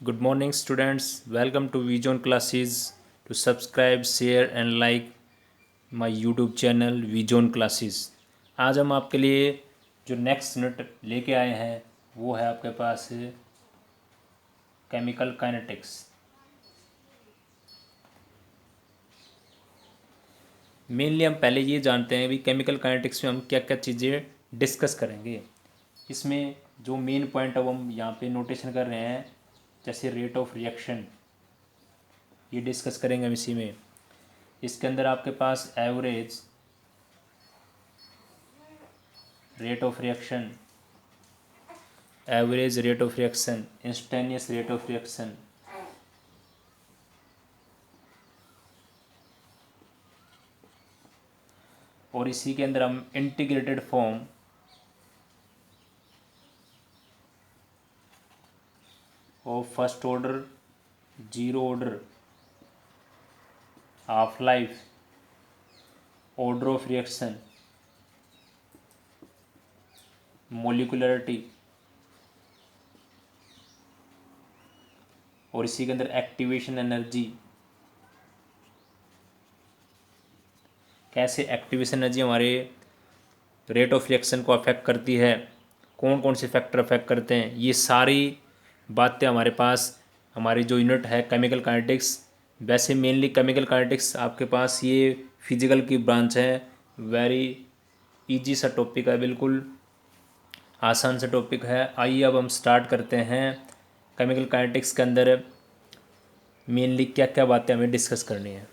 Good morning, students. Welcome to Vision classes. To subscribe, share and like my YouTube channel Vision classes. आज हम आपके लिए जो next unit लेके आए हैं वो है आपके पास केमिकल काइनेटिक्स। मेनली हम पहले ये जानते हैं भी केमिकल काइनेटिक्स में हम क्या क्या चीज़ें डिस्कस करेंगे। इसमें जो मेन पॉइंट अब हम यहाँ पे नोटेशन कर रहे हैं, जैसे रेट ऑफ रिएक्शन, ये डिस्कस करेंगे हम इसी में। इसके अंदर आपके पास average rate of reaction, average rate of reaction, instantaneous rate of reaction, और इसी के अंदर हम integrated form of first order, zero order, half life, order of reaction, molecularity, और इसी के अंदर एक्टिवेशन एनर्जी, कैसे एक्टिवेशन एनर्जी हमारे रेट ऑफ रिएक्शन को अफेक्ट करती है, कौन कौन से फैक्टर अफेक्ट करते हैं, ये सारी बातें हमारे पास हमारी जो यूनिट है केमिकल काइनेटिक्स। वैसे मेनली केमिकल काइनेटिक्स आपके पास ये फिजिकल की ब्रांच है। वेरी इजी सा टॉपिक है, बिल्कुल आसान सा टॉपिक है। आइए अब हम स्टार्ट करते हैं केमिकल काइनेटिक्स के अंदर मेनली क्या क्या बातें हमें डिस्कस करनी है।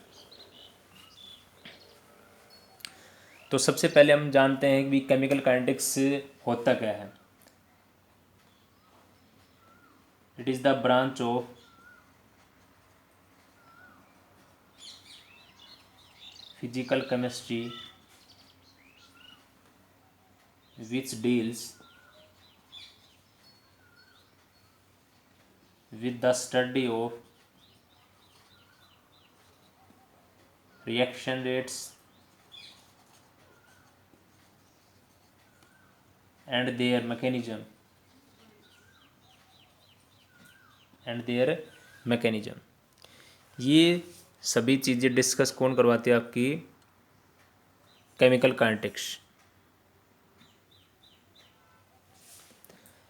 तो सबसे पहले हम जानते हैं कि केमिकल काइनेटिक्स होता क्या है। It is the branch of physical chemistry which deals with the study of reaction rates and their mechanism ये सभी चीज़ें डिस्कस कौन करवाती है? आपकी केमिकल काइनेटिक्स।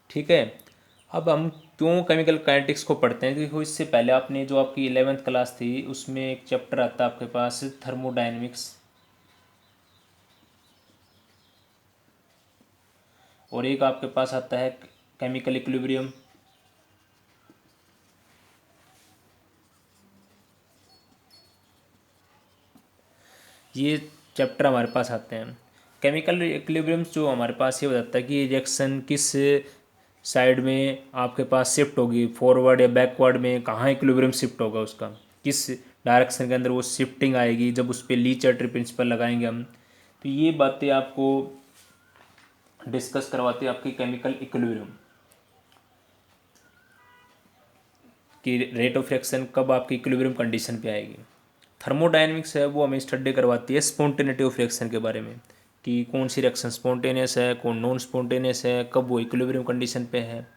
ठीक है। अब हम क्यों केमिकल काइनेटिक्स को पढ़ते हैं? देखो, इससे पहले आपने जो आपकी 11th क्लास थी उसमें एक चैप्टर आता है आपके पास थर्मोडायनेमिक्स, और एक आपके पास आता है केमिकल इक्विलिब्रियम। ये चैप्टर हमारे पास आते हैं। केमिकल इक्विलिब्रियम जो हमारे पास ये बताता है कि रिएक्शन किस साइड में आपके पास शिफ्ट होगी, फॉरवर्ड या बैकवर्ड में, कहाँ इक्विलिब्रियम शिफ्ट होगा, उसका किस डायरेक्शन के अंदर वो शिफ्टिंग आएगी जब उस पर ली चार्ट्री प्रिंसिपल लगाएंगे हम। तो ये बातें आपको डिस्कस करवाते हैं आपकी केमिकल इक्विलिब्रियम कि रेट ऑफ रिएक्शन कब आपकी इक्विलिब्रियम कंडीशन पे आएगी। थर्मोडायनेमिक्स है वो हमें स्टडी करवाती है स्पॉन्टेनिटी ऑफ रिएक्शन के बारे में, कि कौन सी रिएक्शन स्पॉन्टेनियस है, कौन नॉन स्पॉन्टेनियस है, कब वो इक्विलिब्रियम कंडीशन पे है।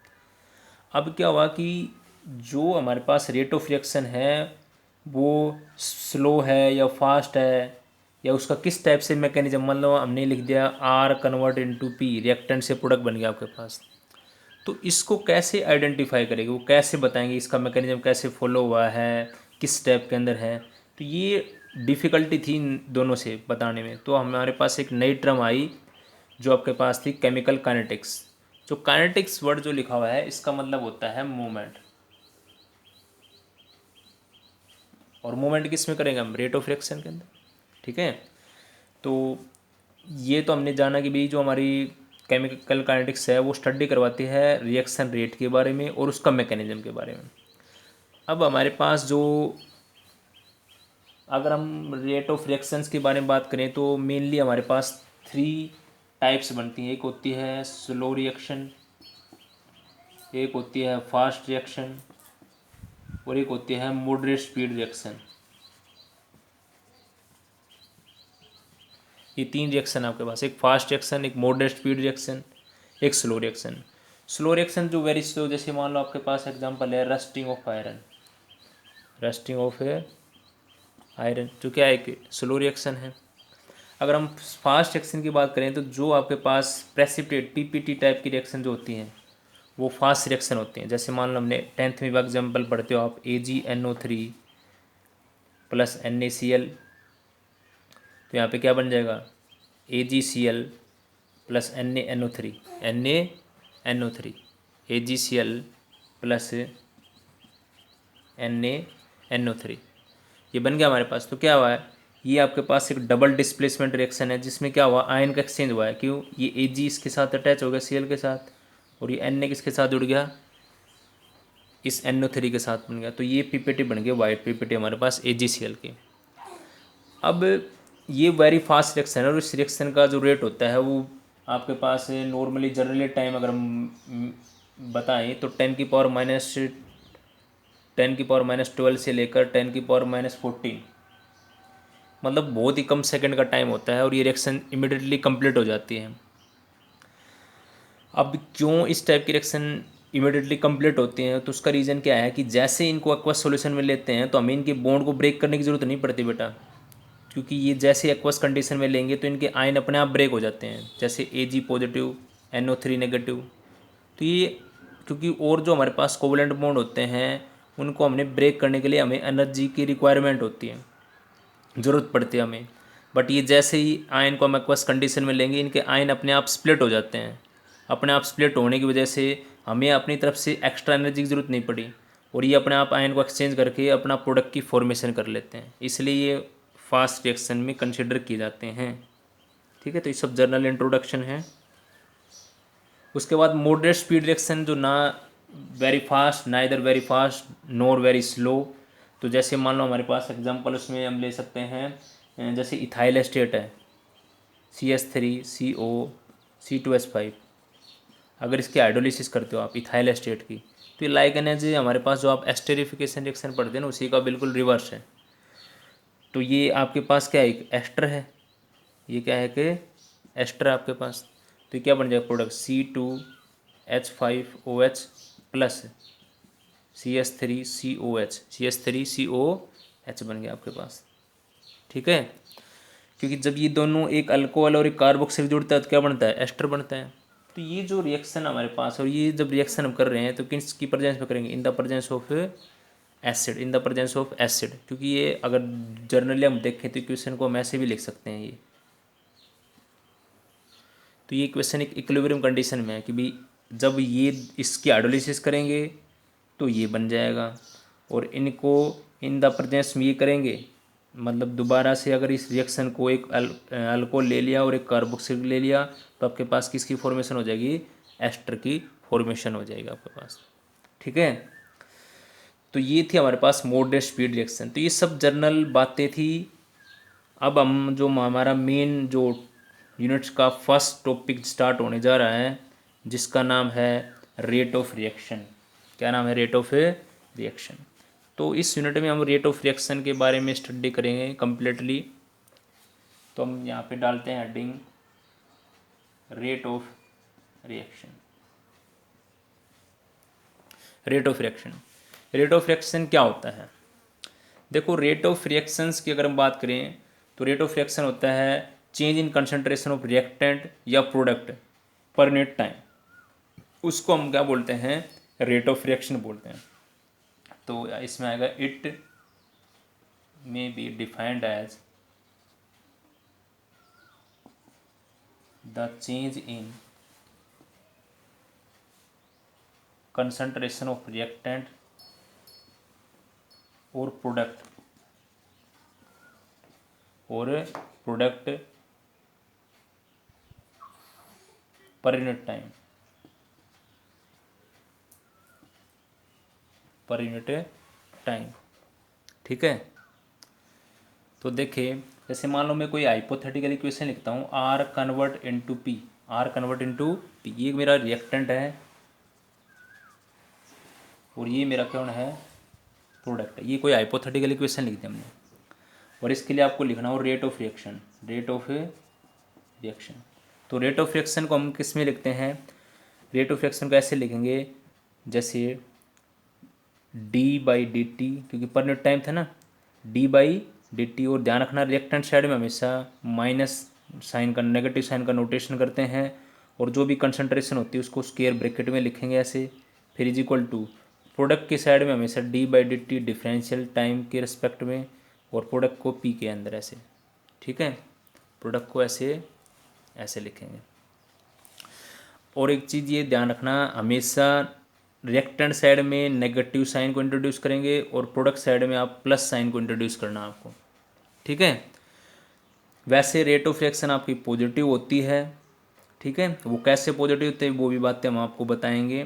अब क्या हुआ कि जो हमारे पास रेट ऑफ रिएक्शन है वो स्लो है या फास्ट है, या उसका किस टाइप से मैकेनिज्म, मतलब हमने लिख दिया R convert into P, reactant से प्रोडक्ट बन गया आपके पास। तो इसको कैसे आइडेंटिफाई करेंगे, वो कैसे बताएंगे इसका मैकेनिज्म कैसे फॉलो हुआ है, किस स्टेप के अंदर है। तो ये डिफ़िकल्टी थी इन दोनों से बताने में। तो हमारे पास एक नई टर्म आई जो आपके पास थी केमिकल काइनेटिक्स। जो काइनेटिक्स वर्ड जो लिखा हुआ है इसका मतलब होता है मूवमेंट, और मूवमेंट किस में करेंगे हम? रेट ऑफ रिएक्शन के अंदर। ठीक है। तो ये तो हमने जाना कि भाई जो हमारी केमिकल काइनेटिक्स है वो स्टडी करवाती है रिएक्शन रेट के बारे में और उसका मैकेनिज्म के बारे में। अब हमारे पास जो, अगर हम रेट ऑफ रिएक्शंस के बारे में बात करें तो मेनली हमारे पास 3 टाइप्स बनती हैं। एक होती है स्लो रिएक्शन, एक होती है फास्ट रिएक्शन, और एक होती है मॉडरेट स्पीड रिएक्शन। ये 3 रिएक्शन आपके पास, एक फास्ट रिएक्शन, एक मॉडरेट स्पीड रिएक्शन, एक स्लो रिएक्शन। स्लो रिएक्शन जो वेरी स्लो, जैसे मान लो आपके पास एग्जांपल है rusting of iron, rusting of iron जो क्या है एक स्लो रिएक्शन है। अगर हम फास्ट रिएक्शन की बात करें तो जो आपके पास प्रेसिपिटेट पीपीटी टाइप की रिएक्शन जो होती हैं वो फास्ट रिएक्शन होती हैं। जैसे मान लो हमने 10th में एग्जाम्पल पढ़ते हो आप AgNO3 प्लस NaCl, तो यहाँ पे क्या बन जाएगा AgCl plus NaNO3, NaNO3 AgCl plus NaNO3, ये बन गया हमारे पास। तो क्या हुआ है, ये आपके पास एक डबल डिस्प्लेसमेंट रिएक्शन है जिसमें क्या हुआ, आयन का एक्सचेंज हुआ है। क्यों, ये Ag इसके साथ अटैच हो गया Cl के साथ, और ये Na किसके साथ जुड़ गया, इस NO3 के साथ बन गया। तो ये पीपीटी बन गई, वाइट पीपीटी हमारे पास AgCl की। अब ये वेरी फास्ट रिएक्शन है और इस रिएक्शन का जो रेट होता है वो आपके पास नॉर्मली जनरली टाइम अगर हम बताएं तो 10⁻12 से लेकर 10⁻14, मतलब बहुत ही कम सेकंड का टाइम होता है और ये रिएक्शन इमिडिएटली कंप्लीट हो जाती है। अब क्यों इस टाइप की रिएक्शन इमिडिएटली कंप्लीट होती हैं, तो उसका रीज़न क्या है कि जैसे इनको एक्वस सॉल्यूशन में लेते हैं तो हमें इनके बॉन्ड को ब्रेक करने की ज़रूरत नहीं पड़ती बेटा, क्योंकि ये जैसे एक्वस कंडीशन में लेंगे तो इनके आयन अपने आप ब्रेक हो जाते हैं, जैसे Ag पॉजिटिव NO3 नेगेटिव। तो ये क्योंकि और जो हमारे पास कोवलेंट बॉन्ड होते हैं उनको हमने ब्रेक करने के लिए हमें एनर्जी की रिक्वायरमेंट होती है, ज़रूरत पड़ती है हमें। बट ये जैसे ही आयन को हम एक्वस कंडीशन में लेंगे इनके आयन अपने आप स्प्लिट हो जाते हैं। अपने आप स्प्लिट होने की वजह से हमें अपनी तरफ से एक्स्ट्रा एनर्जी की ज़रूरत नहीं पड़ी और ये अपने आप आयन को एक्सचेंज करके अपना प्रोडक्ट की फॉर्मेशन कर लेते हैं, इसलिए ये फास्ट रिएक्शन में कंसिडर किए जाते हैं। ठीक है, तो ये सब जनरल इंट्रोडक्शन है। उसके बाद मॉडरेट स्पीड रिएक्शन जो ना वेरी फास्ट, ना इधर very fast nor very slow. तो जैसे मान लो हमारे पास एग्जांपल उसमें हम ले सकते हैं, जैसे इथाइल एस्टेट है CH3CO C2H5, अगर इसकी हाइड्रोलिसिस करते हो आप इथाइल एस्टेट की तो ये लाइक एनर्जी हमारे पास जो आप एस्टेरिफिकेशन रिएक्शन पढ़ते हैं ना उसी का बिल्कुल रिवर्स है। तो ये आपके पास क्या है, एक एस्टर है, ये क्या है कि एस्टर है आपके पास। तो क्या बन जाएगा प्रोडक्ट C2H5OH प्लस CH3COH बन गया आपके पास। ठीक है, क्योंकि जब ये दोनों एक अल्कोहल और एक कार्बोक्सिल जुड़ता है तो क्या बनता है, एस्टर बनता है। तो ये जो रिएक्शन हमारे पास, और ये जब रिएक्शन हम कर रहे हैं तो किसकी प्रेजेंस में करेंगे, in the presence of acid, in the presence of acid. क्योंकि ये अगर जनरली हम देखें तो इक्वेशन को हम ऐसे भी लिख सकते हैं ये। तो ये इक्वेशन एक इक्विलिब्रियम कंडीशन में है कि भाई जब ये इसकी हाइड्रोलिसिस करेंगे तो ये बन जाएगा, और इनको इन द प्रेजेंस में ये करेंगे, मतलब दोबारा से अगर इस रिएक्शन को एक अल्कोहल ले लिया और एक कार्बोक्सिल ले लिया तो आपके पास किसकी फॉर्मेशन हो जाएगी, एस्टर की फॉर्मेशन हो जाएगी आपके पास। ठीक है, तो ये थी हमारे पास मॉडरेट स्पीड रिएक्शन। तो ये सब जनरल बातें थी। अब हम जो हमारा मेन जो यूनिट्स का फर्स्ट टॉपिक स्टार्ट होने जा रहा है जिसका नाम है रेट ऑफ रिएक्शन। क्या नाम है, रेट ऑफ रिएक्शन। तो इस यूनिट में हम रेट ऑफ रिएक्शन के बारे में स्टडी करेंगे कम्प्लीटली। तो हम यहाँ पे डालते हैं heading rate of reaction. Rate of reaction, rate of reaction क्या होता है, देखो रेट ऑफ रिएक्शंस की अगर हम बात करें तो रेट ऑफ रिएक्शन होता है change in concentration of reactant या प्रोडक्ट पर यूनिट टाइम, उसको हम क्या बोलते हैं, रेट ऑफ रिएक्शन बोलते हैं। तो इसमें आएगा it may be defined as the change in concentration of reactant और product per unit time, per unit time. ठीक है, तो देखिए जैसे मान लो मैं कोई हाइपोथेटिकल इक्वेशन लिखता हूँ R convert into P, R convert into P, ये मेरा रिएक्टेंट है और ये मेरा कौन है, प्रोडक्ट है। ये कोई हाइपोथेटिकल इक्वेशन लिख दी हमने, और इसके लिए आपको लिखना हो rate of reaction, rate of reaction. तो रेट ऑफ रिएक्शन को हम किस में लिखते हैं, रेट ऑफ रिएक्शन को ऐसे लिखेंगे जैसे d/dt, क्योंकि पर यूनिट टाइम था ना, d/dt। और ध्यान रखना रिएक्टेंट साइड में हमेशा माइनस साइन का, नेगेटिव साइन का नोटेशन करते हैं, और जो भी कंसंट्रेशन होती है उसको स्क्वायर ब्रैकेट में लिखेंगे ऐसे। फिर इज इक्वल टू प्रोडक्ट की साइड में हमेशा d/dt डिफरेंशियल टाइम के रिस्पेक्ट में, और प्रोडक्ट को p के अंदर ऐसे, ठीक है, प्रोडक्ट को ऐसे ऐसे लिखेंगे। और एक चीज़ ये ध्यान रखना, हमेशा रिएक्टेंट साइड में नेगेटिव साइन को इंट्रोड्यूस करेंगे और प्रोडक्ट साइड में आप प्लस साइन को इंट्रोड्यूस करना आपको, ठीक है। वैसे रेट ऑफ रिएक्शन आपकी पॉजिटिव होती है, ठीक है, वो कैसे पॉजिटिव होते हैं वो भी बातें हम आपको बताएंगे।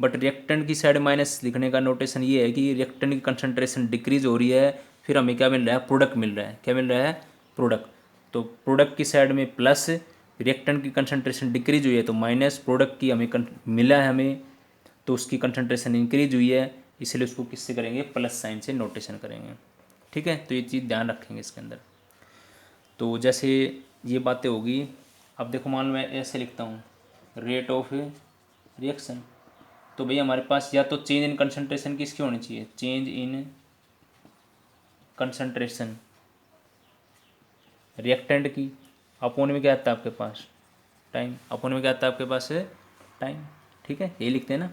बट रिएक्टेंट की साइड माइनस लिखने का नोटेशन ये है कि रिएक्टेंट की कंसंट्रेशन डिक्रीज हो रही है, फिर हमें क्या मिल रहा है, प्रोडक्ट मिल रहा है। क्या मिल रहा है, प्रोडक्ट। तो प्रोडक्ट की साइड में प्लस, रिएक्टेंट की कंसंट्रेशन डिक्रीज हुई है तो माइनस, प्रोडक्ट की हमें मिला है हमें तो उसकी कंसंट्रेशन इंक्रीज हुई है, इसलिए उसको किससे करेंगे, प्लस साइन से नोटेशन करेंगे, ठीक है। तो ये चीज़ ध्यान रखेंगे इसके अंदर। तो जैसे ये बातें होगी, अब देखो मान लो मैं ऐसे लिखता हूँ रेट ऑफ रिएक्शन, तो भैया हमारे पास या तो चेंज इन कंसंट्रेशन किसकी होनी चाहिए, चेंज इन कंसंट्रेशन रिएक्टेंट की, अपोन में क्या आता है आपके पास, टाइम, अपोन में क्या आता है आपके पास, टाइम, ठीक है, ये लिखते हैं ना।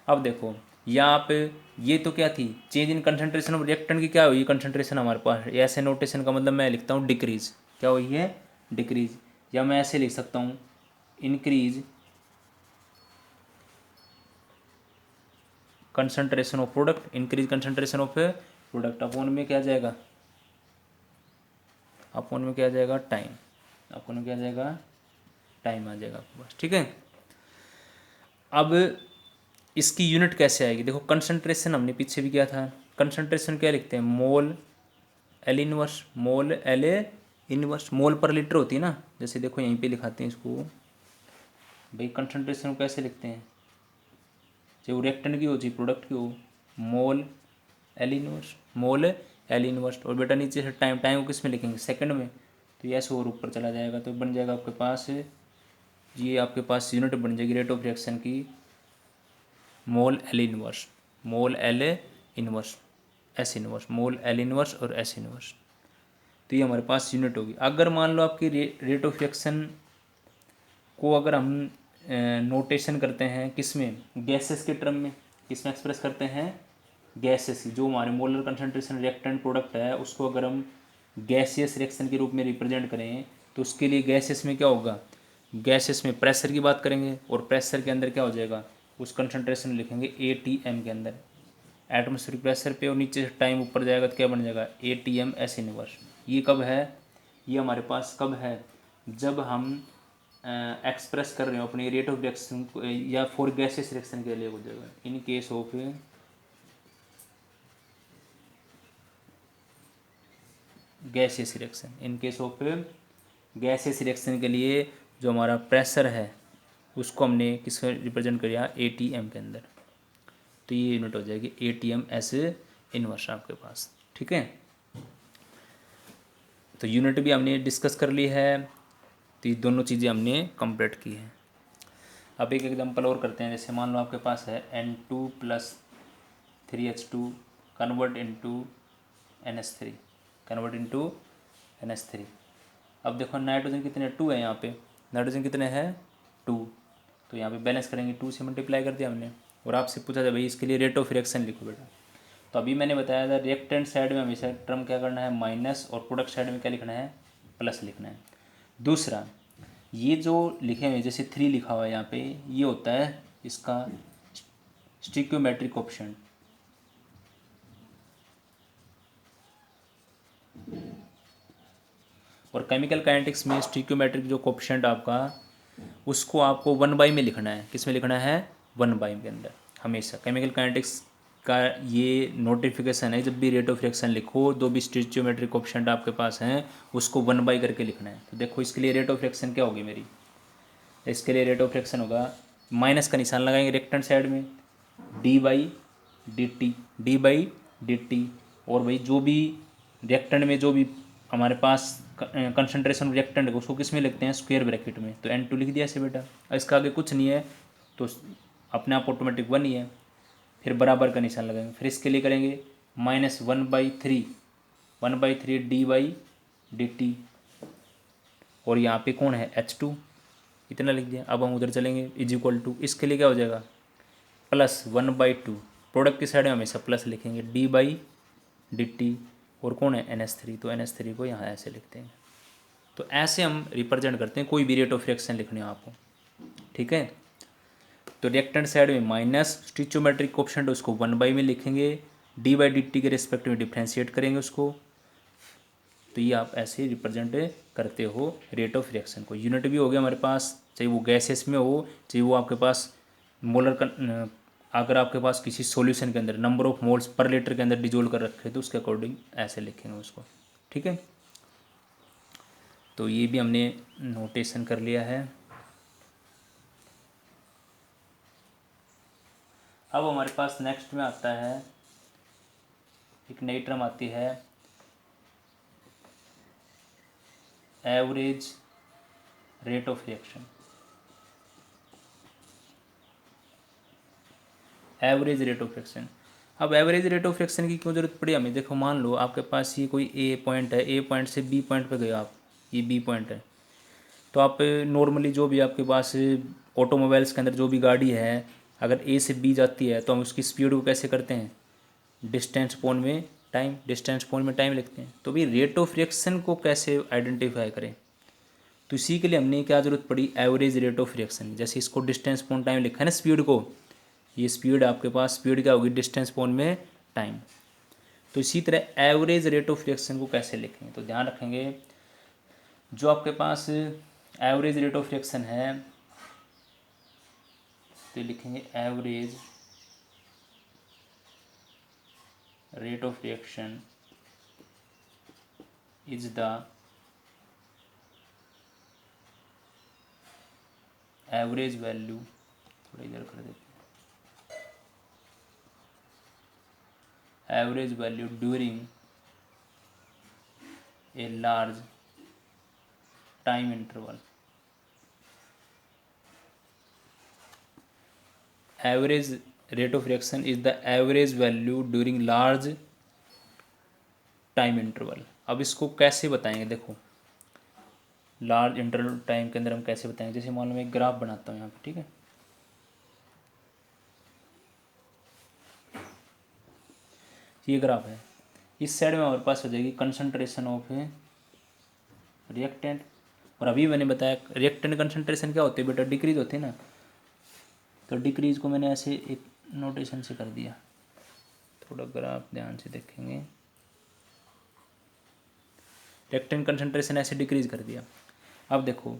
अब देखो यहाँ पे ये तो क्या थी, change in concentration of reactant की क्या हुई कंसंट्रेशन हमारे पास, ऐसे नोटेशन का मतलब मैं लिखता हूँ डिक्रीज, क्या हुई है, डिक्रीज। या मैं ऐसे लिख सकता हूँ increase concentration of product, increase concentration of product, upon में क्या आ जाएगा, अपोन में क्या आ जाएगा, टाइम, अपोन में क्या आ जाएगा, टाइम आ जाएगा आपके पास, ठीक है। अब इसकी यूनिट कैसे आएगी, देखो कंसंट्रेशन हमने पीछे भी किया था, कंसंट्रेशन क्या लिखते हैं, मोल एल इनवर्स, मोल एल इनवर्स, मोल पर लीटर होती है ना, जैसे देखो यहीं पे लिखाते हैं इसको भाई, कंसंट्रेशन को कैसे लिखते हैं, चाहे वो रिएक्टेंट की हो चाहे प्रोडक्ट की हो, मोल एल इनवर्स, मोल एल इनवर्स। और बेटा नीचे से टाइम, टाइम को किस में लिखेंगे, सेकंड में, तो ये ऐसे और ऊपर चला जाएगा, तो बन जाएगा आपके पास, ये आपके पास यूनिट बन जाएगी रेट ऑफ रिएक्शन की, मोल एल इनवर्स, मोल एल इनवर्स, एस इनवर्स, मोल एल इनवर्स और एस इनवर्स। तो ये हमारे पास यूनिट होगी। अगर मान लो आपकी रेट ऑफ रिएक्शन को अगर हम नोटेशन करते हैं किस में, गैसेस के टर्म में, किस में एक्सप्रेस करते हैं, गैसेस, जो हमारे मोलर कंसंट्रेशन रिएक्टेंट प्रोडक्ट है उसको अगर हम गैसियस रिएक्शन के रूप में रिप्रेजेंट करें तो उसके लिए गैसेस में क्या होगा, गैसेस में प्रेशर की बात करेंगे, और प्रेशर के अंदर क्या हो जाएगा, उस कंसंट्रेशन लिखेंगे ATM के अंदर, एटमॉस्फेरिक प्रेशर पे, और नीचे से टाइम ऊपर जाएगा तो क्या बन जाएगा, ATM एस इनवर्स। ये कब है, ये हमारे पास कब है, जब हम एक्सप्रेस कर रहे हो अपनी रेट ऑफ रिएक्शन को, या फॉर गैसेस रिएक्शन के लिए हो जाएगा, in case of gaseous reaction, in case of gaseous reaction के लिए जो हमारा प्रेशर है उसको हमने किस रिप्रेजेंट किया, ATM के अंदर, तो ये यूनिट हो जाएगी ATM एस इनवर्स आपके पास, ठीक है। तो यूनिट भी हमने डिस्कस कर ली है, तो ये दोनों चीज़ें हमने कंप्लीट की है। अब एक एग्जांपल और करते हैं, जैसे मान लो आपके पास है N2 + 3H2 convert into NH3, convert into NH3। अब देखो नाइट्रोजन कितने, 2 है यहाँ पे, नाइट्रोजन कितने हैं, 2, तो यहाँ पे बैलेंस करेंगे, 2 से मल्टीप्लाई कर दिया हमने, और आपसे पूछा था भाई इसके लिए रेट ऑफ रिएक्शन लिखो बेटा, तो अभी मैंने बताया था रिएक्टेंट साइड में हमेशा टर्म क्या करना है, माइनस, और प्रोडक्ट साइड में क्या लिखना है, प्लस लिखना है। दूसरा, ये जो लिखे हुए जैसे 3 लिखा हुआ है यहाँ पे, ये होता है इसका स्टिक्योमेट्रिक ऑप्शन, और केमिकल काइनेटिक्स में स्टिक्योमेट्रिक जो कोफिशिएंट आपका, उसको आपको 1/, में लिखना है, किस में लिखना है, 1/, के अंदर हमेशा। केमिकल काइनेटिक्स का ये नोटिफिकेशन है, जब भी रेट ऑफ रिएक्शन लिखो, जो भी स्टिक्योमेट्रिक कोफिशिएंट आपके पास हैं उसको 1/, करके लिखना है। तो देखो इसके लिए रेट ऑफ रिएक्शन क्या होगी मेरी, इसके लिए रेट ऑफ रिएक्शन होगा, माइनस का निशान लगाएंगे रिएक्टेंट साइड में, d/dt, d/dt, और भाई जो भी रिएक्टेंट में जो भी हमारे पास कंसंट्रेशन रिएक्टेंट है उसको किस में लिखते हैं, स्क्वायर ब्रैकेट में, तो N2 लिख दिया ऐसे बेटा, इसका आगे कुछ नहीं है, तो अपने आप ऑटोमेटिक 1 ही है। फिर बराबर का निशान लगाएंगे, फिर इसके लिए करेंगे -1/3 dy/dt, और यहाँ पे कौन है H2, इतना लिख दिया। अब हम उधर चलेंगे, = इसके लिए क्या हो जाएगा +1/2, प्रोडक्ट की साइड में हमेशा प्लस लिखेंगे, dy/dt, और कौन है NH3, तो NH3 को यहाँ ऐसे लिखते हैं। तो ऐसे हम रिप्रेजेंट करते हैं कोई भी रेट ऑफ रिएक्शन लिखनी हो आपको, ठीक है। तो रिएक्टेंट साइड में माइनस, स्टिचोमेट्रिक कोएफिशिएंट उसको 1/, में लिखेंगे, dy/dt के रिस्पेक्ट में डिफ्रेंशिएट करेंगे उसको। तो ये आप ऐसे रिप्रेजेंट करते हो रेट ऑफ रिएक्शन को। यूनिट भी हो गया हमारे पास, चाहे वो गैसेस में हो, चाहे वो आपके पास मोलर अगर आपके पास किसी सॉल्यूशन के अंदर number of moles per litre के अंदर डिजोल्व कर रखे तो उसके अकॉर्डिंग ऐसे लिखेंगे उसको, ठीक है। तो ये भी हमने नोटेशन कर लिया है। अब हमारे पास नेक्स्ट में आता है, एक नई टर्म आती है average rate of reaction. Average rate of reaction, अब एवरेज रेट ऑफ रिएक्शन की क्यों जरूरत पड़ी हमें? देखो मान लो आपके पास ये कोई ए पॉइंट है, ए पॉइंट से बी पॉइंट पे गए आप, ये बी पॉइंट है। तो आप नॉर्मली जो भी आपके पास ऑटोमोबाइल्स के अंदर जो भी गाड़ी है, अगर ए से बी जाती है तो हम उसकी स्पीड को कैसे करते हैं? डिस्टेंस अपॉन में टाइम, डिस्टेंस अपॉन में टाइम लिखते हैं। तो भाई रेट ऑफ रिएक्शन को कैसे आइडेंटिफाई करें? तो इसी के लिए हमने क्या जरूरत पड़ी? Average rate of reaction. जैसे इसको डिस्टेंस अपॉन टाइम लिखा है ना स्पीड को, ये स्पीड आपके पास, स्पीड क्या होगी? डिस्टेंस अपॉन में टाइम। तो इसी तरह एवरेज रेट ऑफ रिएक्शन को कैसे लिखेंगे? तो ध्यान रखेंगे, जो आपके पास एवरेज रेट ऑफ रिएक्शन है, तो लिखेंगे average rate of reaction is the average value, थोड़ा इधर कर देते हैं, average value during a large time interval. Average rate of reaction is the average value during large time interval. अब इसको कैसे बताएंगे? देखो लार्ज इंटरवल टाइम के अंदर हम कैसे बताएंगे? जैसे मान लो मैं एक ग्राफ बनाता हूँ यहाँ पे, ठीक है। ये ग्राफ है, इस साइड में हमारे पास हो जाएगी कंसंट्रेशन ऑफ रिएक्टेंट, और अभी मैंने बताया रिएक्टेंट कंसंट्रेशन क्या होती है बेटा? डिक्रीज होती है ना। तो डिक्रीज को मैंने ऐसे एक नोटेशन से कर दिया, थोड़ा ग्राफ ध्यान से देखेंगे, रिएक्टेंट कंसंट्रेशन ऐसे डिक्रीज कर दिया। अब देखो,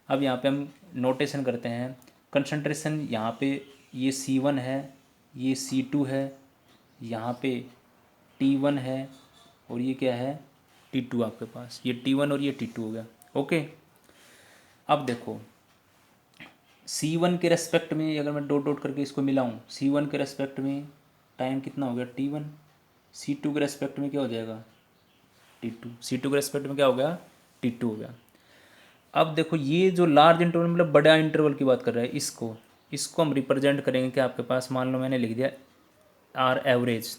अब यहाँ पे हम नोटेशन करते हैं कंसंट्रेशन, यहाँ पे ये C1 है, ये C2 है, यहाँ पे T1 है, और ये क्या है? T2 आपके पास, ये T1 और ये T2 हो गया, ओके। अब देखो C1 के रेस्पेक्ट में अगर मैं डॉट डॉट करके इसको मिलाऊं, C1 के रेस्पेक्ट में टाइम कितना हो गया? T1। C2 के रेस्पेक्ट में क्या हो जाएगा? T2। C2 के रेस्पेक्ट में क्या हो गया? T2 हो गया। अब देखो ये जो लार्ज इंटरवल मतलब बड़ा इंटरवल की बात कर रहा है, इसको हम रिप्रेजेंट करेंगे कि आपके पास मान लो मैंने लिख दिया आर एवरेज,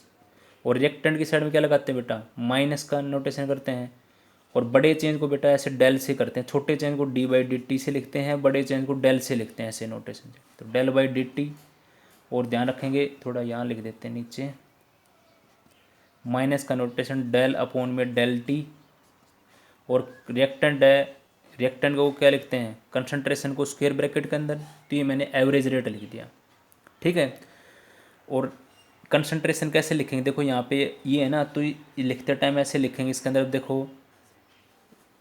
और रिएक्टेंट की साइड में क्या लगाते हैं बेटा? माइनस का नोटेशन करते हैं, और बड़े चेंज को बेटा ऐसे डेल से करते हैं, छोटे चेंज को dy/dt से लिखते हैं, बड़े चेंज को डेल से लिखते हैं, ऐसे नोटेशन से। तो del/dt, और ध्यान रखेंगे थोड़ा यहाँ लिख देते हैं नीचे, माइनस का नोटेशन डेल अपॉन में डेल टी, और रिएक्टेंट है, रिएक्टेंट को क्या लिखते हैं? कंसंट्रेशन को स्क्वायर ब्रैकेट के अंदर। तो ये मैंने एवरेज रेट लिख दिया, ठीक है। और कंसंट्रेशन कैसे लिखेंगे? देखो यहाँ पे ये है ना, तो ये लिखते टाइम ऐसे लिखेंगे इसके अंदर, देखो।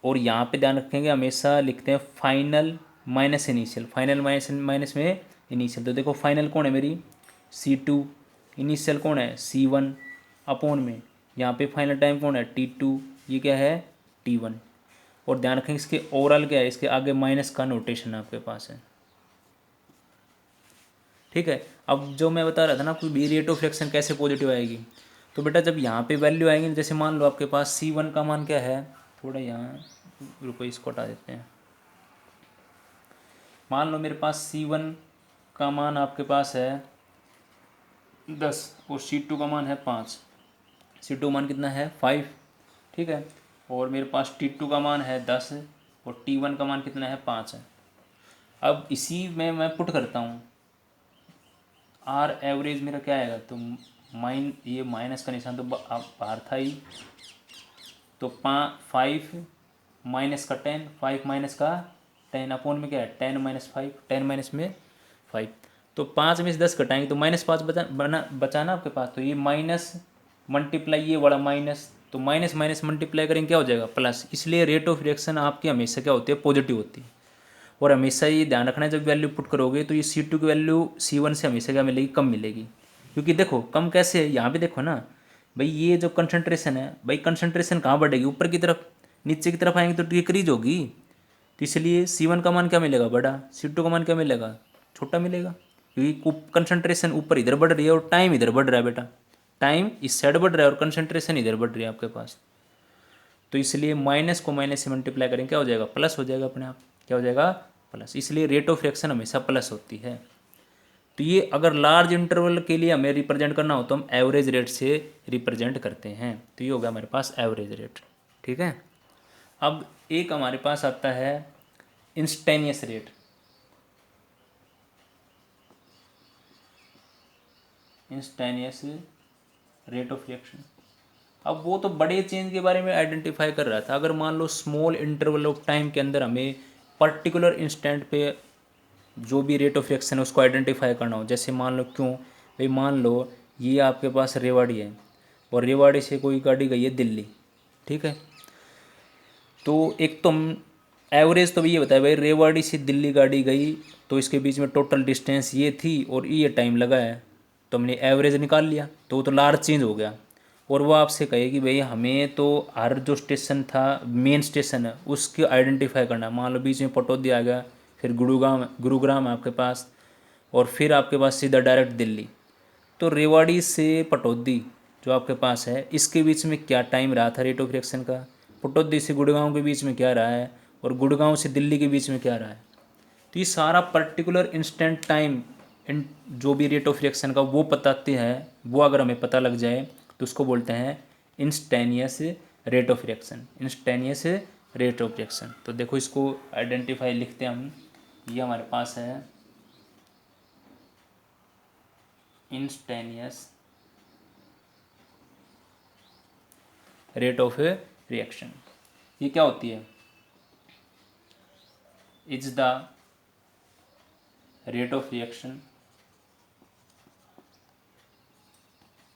और यहाँ पे ध्यान रखेंगे हमेशा लिखते हैं final minus initial, final minus minus में इनिशियल। तो देखो फाइनल कौन है मेरी? C2, इनिशियल कौन है? C1 अपॉन में यहाँ पे फाइनल टाइम कौन है? T2, ये क्या है? T1। और ध्यान रखेंगे इसके ओवरऑल क्या है? इसके आगे माइनस का नोटेशन आपके पास है, ठीक है। अब जो मैं बता रहा था ना, कोई भी रेट ऑफ रिएक्शन कैसे पॉजिटिव आएगी, तो बेटा जब यहाँ पे वैल्यू आएंगी, जैसे मान लो आपके पास C1 का मान क्या है? थोड़ा यहाँ रुको, इसको हटा देते हैं। मान लो मेरे पास C1 का का मान आपके पास है 10 और C2 का मान है 5। C2 मान कितना है 5, ठीक है। और मेरे पास T2 का मान है 10 और T1 का मान कितना है 5 है। अब इसी में मैं पुट करता हूँ, आर एवरेज मेरा क्या आएगा, तो ये माइनस का निशान तो बाहर था ही, तो 5 माइनस का 10, 5 माइनस का 10 अपॉन में क्या है 10 माइनस 5, 10 माइनस में 5, तो 5 में से 10 घटाएंगे तो -5 बचाना आपके पास, तो ये माइनस मल्टीप्लाई ये वाला माइनस, तो माइनस माइनस मल्टीप्लाई करेंगे क्या हो जाएगा प्लस। इसलिए रेट ऑफ रिएक्शन आपकी हमेशा क्या होती है पॉजिटिव होती है। और हमेशा ये ध्यान रखना है जब वैल्यू पुट करोगे तो ये C2 की वैल्यू C1 से हमेशा क्या मिलेगी, कम मिलेगी। क्योंकि देखो कम कैसे है, यहाँ पे देखो ना भाई, ये जो कंसंट्रेशन है भाई, कंसंट्रेशन कहाँ बढ़ेगी, ऊपर की तरफ, नीचे की तरफ आएंगे तो डिक्रीज होगी। तो इसलिए C1 का मान क्या मिलेगा बड़ा, C2 का मान क्या मिलेगा छोटा मिलेगा। क्योंकि कंसंट्रेशन ऊपर इधर बढ़ रही है और टाइम इधर बढ़ रहा है बेटा, टाइम इस साइड बढ़ रहा है और कंसंट्रेशन इधर बढ़ रही है आपके पास। तो इसलिए माइनस को माइनस से मल्टीप्लाई करेंगे क्या हो जाएगा प्लस हो जाएगा अपने आप, क्या हो जाएगा प्लस। इसलिए रेट ऑफ रिएक्शन हमेशा प्लस होती है। तो ये अगर लार्ज इंटरवल के लिए हमें रिप्रेजेंट करना हो तो हम एवरेज रेट से रिप्रेजेंट करते हैं। तो ये हो गया हमारे पास एवरेज रेट, ठीक है। अब एक हमारे पास आता है instantaneous rate. Instantaneous rate of reaction, अब वो तो बड़े चेंज के बारे में आइडेंटिफाई कर रहा था। अगर मान लो स्मॉल इंटरवल ऑफ टाइम के अंदर हमें पर्टिकुलर इंस्टेंट पे जो भी रेट ऑफ रिएक्शन है उसको आइडेंटिफाई करना हो, जैसे मान लो, क्यों भाई मान लो ये आपके पास रेवाड़ी है और रेवाड़ी से कोई गाड़ी गई है दिल्ली, ठीक है। तो एक तो हम एवरेज तो ये बताया भाई, रेवाड़ी से दिल्ली गाड़ी गई तो इसके बीच में टोटल डिस्टेंस ये थी और ये टाइम लगा है, तो हमने एवरेज निकाल लिया, तो वो तो लार्ज चेंज हो गया। और वो आपसे कहे कि भाई हमें तो हर जो स्टेशन था मेन स्टेशन है उसके आइडेंटिफाई करना है। मान लो बीच में पटौदी आ गया, फिर गुरुग्राम है आपके पास, और फिर आपके पास सीधा डायरेक्ट दिल्ली। तो रेवाड़ी से पटौदी जो आपके पास है इसके बीच में क्या टाइम रहा था रेट ऑफ रिएक्शन का, पटौदी से गुड़गांव के बीच में क्या रहा है, और गुड़गांव से दिल्ली के बीच में क्या रहा है। तो ये सारा पर्टिकुलर इंस्टेंट टाइम जो भी रेट ऑफ रिएक्शन का वो बताते हैं, वो अगर हमें पता लग जाए तो उसको बोलते हैं instantaneous rate of reaction. Instantaneous rate of reaction, तो देखो इसको आइडेंटिफाई लिखते हैं हम, ये हमारे पास है इंस्टेनियस रेट ऑफ रिएक्शन। ये क्या होती है, is the rate of reaction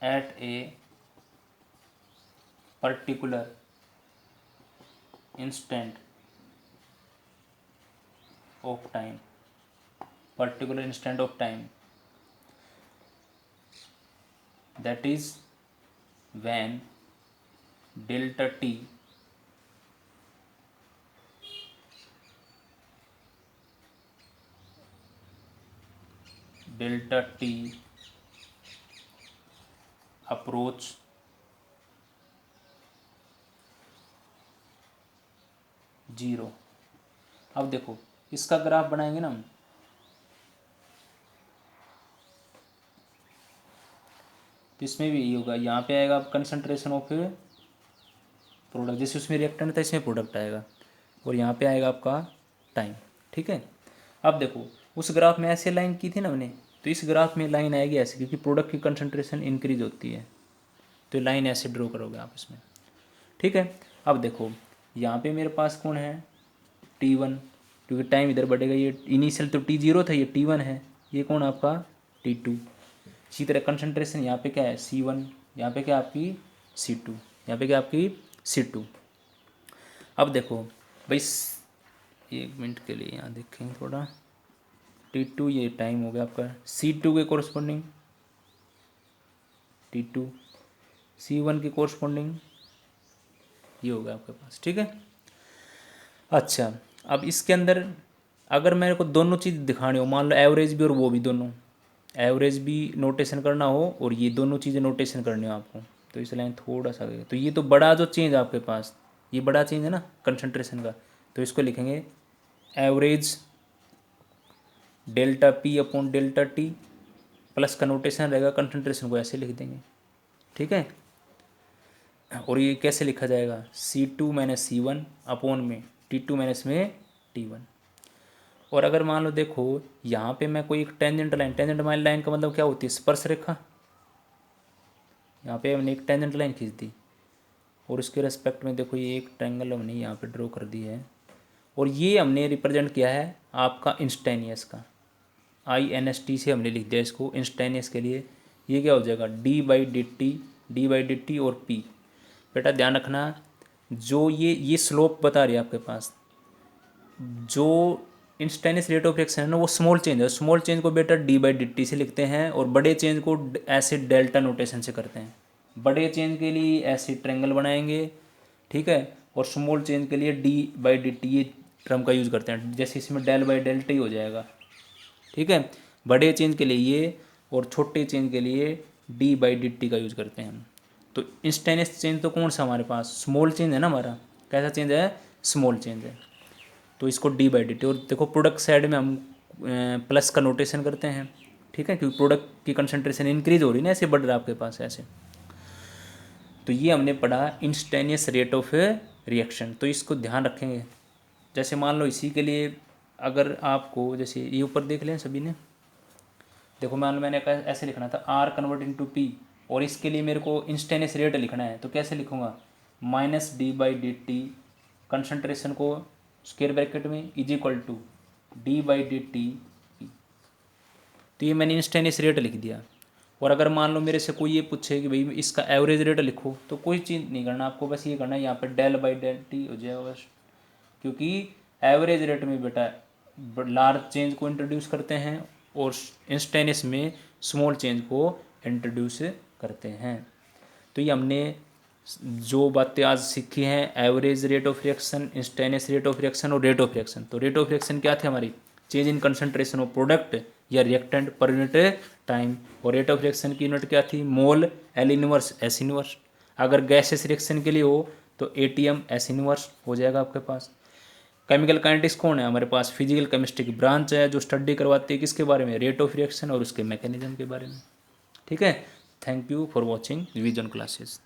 at a particular instant of time, particular instant of time, that is when delta t approach zero. अब देखो इसका ग्राफ बनाएंगे ना हम, तो इसमें भी यही होगा, यहाँ पे आएगा कंसंट्रेशन ऑफ प्रोडक्ट, जैसे उसमें रिएक्टेंट था इसमें प्रोडक्ट आएगा, और यहाँ पे आएगा आपका टाइम, ठीक है। अब देखो उस ग्राफ में ऐसे लाइन की थी ना हमने, तो इस ग्राफ में लाइन आएगी ऐसे, क्योंकि प्रोडक्ट की कंसंट्रेशन इंक्रीज होती है, तो लाइन ऐसे ड्रॉ करोगे आप इसमें, ठीक है। अब देखो यहाँ पे मेरे पास कौन है T1, क्योंकि टाइम इधर बढ़ेगा, ये इनिशियल तो T0 था, ये T1 है, ये कौन आपका T2। इसी तरह कंसंट्रेशन यहाँ पे क्या है C1, यहाँ पे क्या आपकी C2, यहाँ पे क्या आपकी C2। अब देखो भाई 1 मिनट के लिए यहाँ देखें थोड़ा, T2 ये टाइम हो गया आपका, C2 के कोरस्पॉन्डिंग T2, C1 के कोरस्पॉन्डिंग ये हो गया आपके पास, ठीक है। अच्छा अब इसके अंदर अगर मेरे को दोनों चीज़ दिखानी हो, मान लो एवरेज भी और वो भी, दोनों एवरेज भी नोटेशन करना हो और ये दोनों चीज़ें नोटेशन करनी हो आपको, तो इस लाइन थोड़ा सा, तो ये तो बड़ा जो चेंज आपके पास, ये बड़ा चेंज है ना कंसंट्रेशन का, तो इसको लिखेंगे average delta P upon delta T, plus का नोटेशन रहेगा, कंसंट्रेशन को ऐसे लिख देंगे, ठीक है। और ये कैसे लिखा जाएगा, C2 माइनस C1 अपॉन में T2 माइनस में T1। और अगर मान लो देखो यहाँ पे मैं कोई एक टेंजेंट लाइन का मतलब क्या होती है, स्पर्श रेखा। यहाँ पे हमने एक टेंजेंट लाइन खींच दी और उसके रेस्पेक्ट में देखो ये एक ट्रायंगल हमने यहाँ पे ड्रॉ कर दी है, और ये हमने रिप्रेजेंट किया है आपका इंस्टेनियस का, INST से हमने लिख दिया इसको इंस्टेनियस के लिए। ये क्या हो जाएगा, d/dt और p। बेटा ध्यान रखना, जो ये स्लोप बता रही है आपके पास, जो इंस्टेनियस रेट ऑफ रिएक्शन है ना वो स्मॉल चेंज है। स्मॉल चेंज को बेटा d/dt से लिखते हैं और बड़े चेंज को ऐसे डेल्टा नोटेशन से करते हैं। बड़े चेंज के लिए ऐसे ट्रायंगल बनाएंगे, ठीक है, और स्मॉल चेंज के लिए d/dt ये टर्म का यूज़ करते हैं, जैसे इसमें del/delta ही हो जाएगा, ठीक है। बड़े चेंज के लिए ये और छोटे चेंज के लिए d/dt का यूज़ करते हैं हम। तो इंस्टेनियस चेंज तो कौन सा हमारे पास, स्मॉल चेंज है ना हमारा, कैसा चेंज है, स्मॉल चेंज है, तो इसको d/dt। और देखो प्रोडक्ट साइड में हम प्लस का नोटेशन करते हैं, ठीक है, क्योंकि प्रोडक्ट की कंसंट्रेशन इंक्रीज हो रही है ना, ऐसे बढ़ रहा है आपके पास ऐसे। तो ये हमने पढ़ा इंस्टेनियस रेट ऑफ रिएक्शन, तो इसको ध्यान रखेंगे। जैसे मान लो इसी के लिए अगर आपको, जैसे ये ऊपर देख लें सभी ने, देखो मान लो मैंने ऐसे लिखना था R कन्वर्ट इनटू P, और इसके लिए मेरे को इंस्टेनियस रेट लिखना है, तो कैसे लिखूंगा, -d/dt कंसंट्रेशन को स्क्वायर ब्रैकेट में इज इक्वल टू d/dt। तो ये मैंने इंस्टेनियस रेट लिख दिया। और अगर मान लो मेरे से कोई ये पूछे कि भाई इसका एवरेज रेट लिखो, तो कोई चीज़ नहीं करना आपको, बस ये करना है यहाँ पे del/del हो जाएगा बस, क्योंकि एवरेज रेट में बेटा लार्ज चेंज को इंट्रोड्यूस करते हैं और इंस्टेनियस में स्मॉल चेंज को इंट्रोड्यूस करते हैं। तो ये हमने जो बातें आज सीखी हैं, average rate of reaction, instantaneous rate of reaction और रेट ऑफ रिएक्शन। तो रेट ऑफ रिएक्शन क्या थे हमारी, change in concentration of product या रिएक्टेंट पर यूनिट टाइम, और रेट ऑफ रिएक्शन की यूनिट क्या थी, मोल L इनवर्स S इनवर्स। अगर गैसेस रिएक्शन के लिए हो तो ATM S इनवर्स हो जाएगा आपके पास। केमिकल काइनेटिक्स कौन है हमारे पास, फिजिकल केमिस्ट्री की ब्रांच है जो स्टडी करवाती है किसके बारे में, रेट ऑफ रिएक्शन और उसके मैकेनिज्म के बारे में, ठीक है। Thank you for watching revision classes.